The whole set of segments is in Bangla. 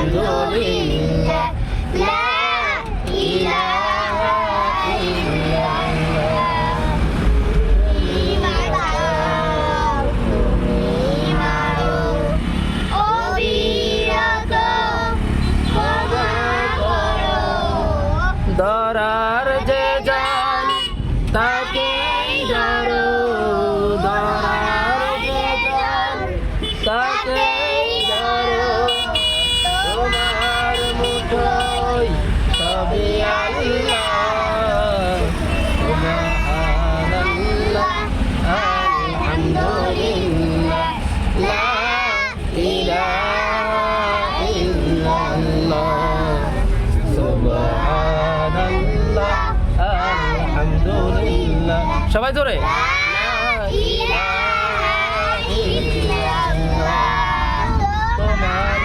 আলহামদুলিল্লাহ লা ইলাহা ইল্লাল্লাহ দরার যে জান তাকে ধরো দরার যে জান তাকে ধরো তোমার মুঠোয় সবই আল্লাহ সুবহানাল্লাহ আলহামদুলিল্লাহ লা ইলাহা ইল্লাল্লাহ সুবহানাল্লাহ আলহামদুলিল্লাহ সবাই জোরে লা ইলাহা ইল্লাল্লাহ তোমার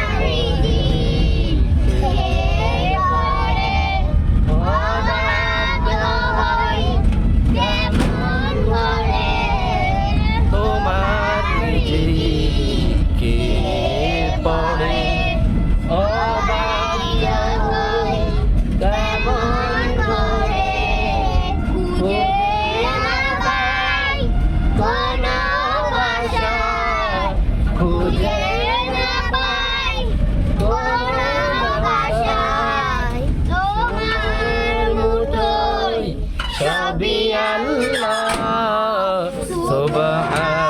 তোমার কে পড়ে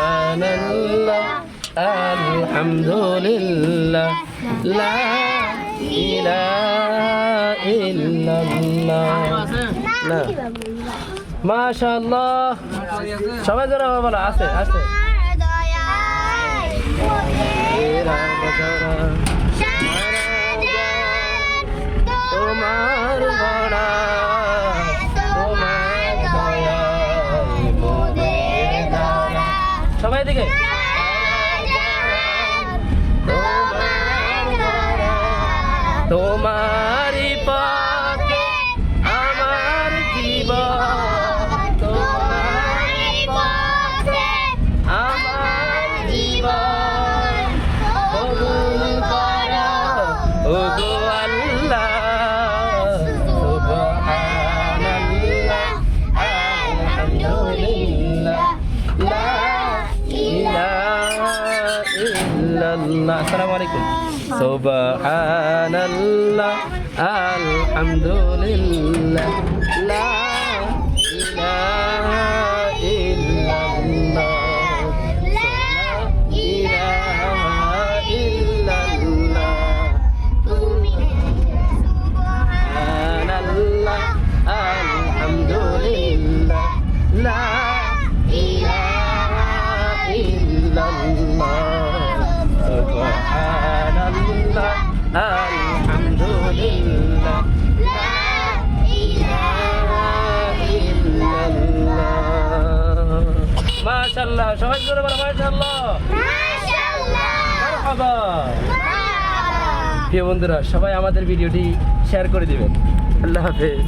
সুবহানাল্লাহ আলহামদুলিল্লাহ লা ইলাহা ইল্লাল্লাহ না মাশাআল্লাহ সবাই জোরে বলো আছে আছে তোমার গড়া সবাই দিকে তোমারি পথে আমার জীবন তোমারি পথে আমার জীবন কবুল করো ওগো আল্লাহ সুবহানাল্লাহ আলহামদুলিল্লাহ লা ইলাহা ইল্লাল্লাহ আসসালামু আলাইকুম সুবহানাল্লাহ আলহামদুলিল্লাহ লা ইলাহা ইল্লাল্লাহ লা ইলাহা ইল্লাল্লাহ তুমি সুবহানাল্লাহ আলহামদুলিল্লাহ লা ইলাহা ইল্লাল্লাহ সুবহানাল্লাহ আলহামদুলিল্লাহ লা ইলাহা ইল্লাল্লাহ মাশাআল্লাহ সবাই জোরে বলো মাশাআল্লাহ মাশাআল্লাহ মারহাবা প্রিয় বন্ধুরা সবাই আমাদের ভিডিওটি শেয়ার করে দিবেন আল্লাহ হাফেজ।